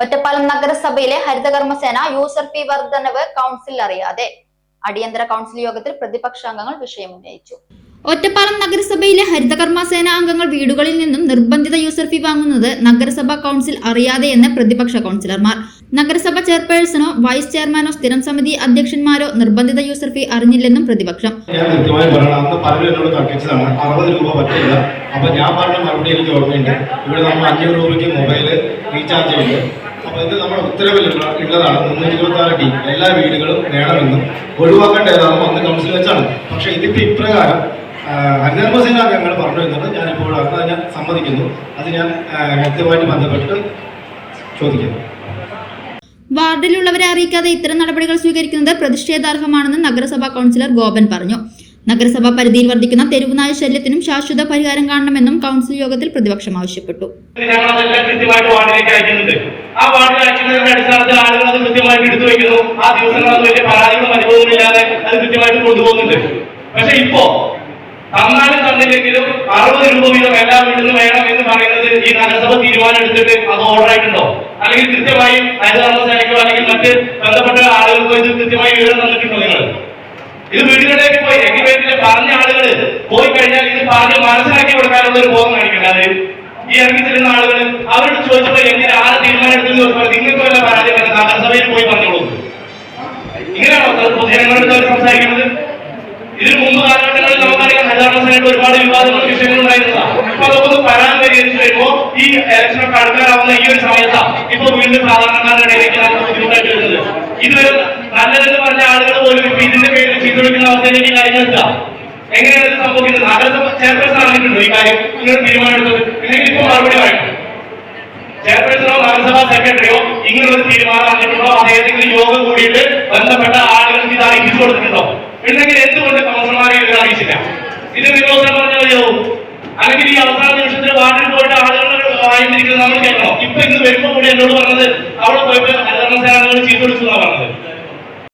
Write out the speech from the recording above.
ഒറ്റപ്പാലം നഗരസഭയിലെ ഹരിതകർമ്മസേന യൂസർ ഫീ വർധനവ് കൗൺസിൽ അറിയാതെ. അടിയന്തര കൗൺസിൽ യോഗത്തിൽ പ്രതിപക്ഷാംഗങ്ങൾ വിഷയം ഉന്നയിച്ചു. ഒറ്റപ്പാലം നഗരസഭയിലെ ഹരിതകർമ്മസേന അംഗങ്ങൾ വീടുകളിൽ നിന്നും നിർബന്ധിത യൂസർ ഫീ വാങ്ങുന്നത് നഗരസഭാ കൗൺസിൽ അറിയാതെയെന്ന് പ്രതിപക്ഷ കൗൺസിലർമാർ. നഗരസഭ ചെയർപേഴ്സണോ വൈസ് ചെയർമാനോ സ്ഥിരം സമിതി അധ്യക്ഷന്മാരോ നിർബന്ധിത യൂസർ ഫീ അറിഞ്ഞില്ലെന്നും പ്രതിപക്ഷം. ഞാൻ കൃത്യമായി പറയണം, അന്ന് പലരും എന്നോട് തർക്കിച്ചതാണ് 60 രൂപ പറ്റില്ല. അപ്പൊ ഞാൻ പറഞ്ഞ മറുപടി എനിക്ക് ഓർമ്മയുണ്ട്. ഇവിടെ നമ്മൾ 500 രൂപയ്ക്ക് മൊബൈൽ റീചാർജ് ചെയ്ത്, അപ്പൊ ഇത് നമ്മുടെ ഉത്തരവിൽ ഉള്ളതാണ് 326 എല്ലാ വീടുകളും വേണമെന്നും ഒഴിവാക്കേണ്ട ഏതാണെന്നും അന്ന് കൗൺസിൽ വെച്ചാണ്. പക്ഷെ ഇതിപ്പോ ഇപ്രകാരം ഹരിതകർമ്മസേന അംഗങ്ങൾ പറഞ്ഞു എന്നത് ഞാനിപ്പോൾ അത് ഞാൻ സമ്മതിക്കുന്നു. അത് ഞാൻ വ്യക്തമായിട്ട് ബന്ധപ്പെട്ട് ചോദിക്കുന്നു. വാർഡിലുള്ളവരെ അറിയിക്കാതെ ഇത്തരം നടപടികൾ സ്വീകരിക്കുന്നത് പ്രതിഷേധാർഹമാണെന്ന് നഗരസഭാ കൗൺസിലർ ഗോപൻ പറഞ്ഞു. നഗരസഭാ പരിധിയിൽ വർദ്ധിക്കുന്ന തെരുവുനായ ശല്യത്തിനും ശാശ്വത പരിഹാരം കാണണമെന്നും കൗൺസിൽ യോഗത്തിൽ പ്രതിപക്ഷം ആവശ്യപ്പെട്ടു. പക്ഷെ ഇപ്പോ തന്നാലും തന്നില്ലെങ്കിലും 60 രൂപ വീതം എല്ലാ വീട്ടിലും വേണം എന്ന് പറയുന്നത് ഈ നഗരസഭ തീരുമാനം എടുത്തിട്ട് അത് ഓർഡർ ആയിട്ടുണ്ടോ? അല്ലെങ്കിൽ കൃത്യമായി ഹരിതകർമ്മസേനയ്ക്കോ അല്ലെങ്കിൽ മറ്റ് ബന്ധപ്പെട്ട ആളുകൾക്കോ ഇത് കൃത്യമായി വിവരം തന്നിട്ടുണ്ടോ? നിങ്ങൾ ഇത് വീടുകളിലേക്ക് പോയി എഗ്രിമെന്റിൽ പറഞ്ഞ ആളുകൾ പോയി കഴിഞ്ഞാൽ ഇത് പറഞ്ഞ് മനസ്സിലാക്കി കൊടുക്കാനുള്ള ഒരു ബോധം കാണിക്കണ്ടാതെ ഈ ഇറങ്ങി ചെല്ലുന്ന ആളുകൾ അവരോട് ചോദിച്ചപ്പോൾ എങ്ങനെ ആരെ തീരുമാനം എടുത്തെന്ന് നിങ്ങൾക്ക് വല്ല പരാജയം നഗരസഭയിൽ പോയി പറഞ്ഞോളൂ. ഇങ്ങനെയാണോ പൊതുജനങ്ങളോട് സംസാരിക്കുന്നത്? ഇതിനു മുമ്പ് കാലഘട്ടങ്ങളിൽ നമുക്കറിയാം ഹരിതകർമ്മസേനയുടെ ഒരുപാട് വിവാദങ്ങൾ വിഷയങ്ങൾ ഉണ്ടായിരുന്നതാണ്. അപ്പൊ അതൊക്കെ പരാതി പരിഹരിച്ചു വരുമ്പോ ഈ ഇലക്ഷനൊക്കെ അടുക്കാറാവുന്ന ഈ ഒരു സമയത്താണ് ഇപ്പൊ വീണ്ടും സാധാരണക്കാരുടെ ഇടയിലേക്ക് നമുക്ക് ബുദ്ധിമുട്ടായിട്ട് വരുന്നത്. ഇതുവരെ നല്ലതെന്ന് പറഞ്ഞ ആളുകൾ പോലും ഇപ്പൊ ഇതിന്റെ പേരിൽ ചെയ്തുകൊടുക്കുന്ന അവസ്ഥയിലേക്ക് കാര്യങ്ങൾ എത്താം. എങ്ങനെയാണ് ഇത് സംഭവിക്കുന്നത്? നഗരസഭ ചെയർപേഴ്സൺ അറിഞ്ഞിട്ടുണ്ടോ ഈ കാര്യം നിങ്ങൾ തീരുമാനമെടുത്തത്? അല്ലെങ്കിൽ ഇപ്പൊ മറുപടി വേണം. ചെയർപേഴ്സണോ നഗരസഭാ സെക്രട്ടറിയോ ഇങ്ങനൊരു തീരുമാനം അറിഞ്ഞിട്ടുണ്ടോ? അത് ഏതെങ്കിലും യോഗം കൂടിയിട്ട് ബന്ധപ്പെട്ട ആളുകൾക്ക് ഇത് അറിയിച്ചു കൊടുത്തിട്ടുണ്ടോ? ഉണ്ടെങ്കിൽ എന്തുകൊണ്ട് കൗൺസിലർമാരെ ഇത് അറിയിച്ചില്ല? ഇത് നിരോധനം പറഞ്ഞ മതിയാവും. അല്ലെങ്കിൽ ഈ അവസാന നിമിഷത്തിൽ വാർഡിൽ പോയിട്ട് ആളുകൾ വായിച്ചിരിക്കുന്നത് നമ്മൾ കേൾക്കണോ? ഇപ്പൊ ഇന്ന് വരുമ്പോ കൂടി എന്നോട് പറഞ്ഞത് അവിടെ പോയപ്പോ ഹരിതകർമ്മസേന ചീഫ് വിളിച്ചു എന്നാ പറഞ്ഞത്.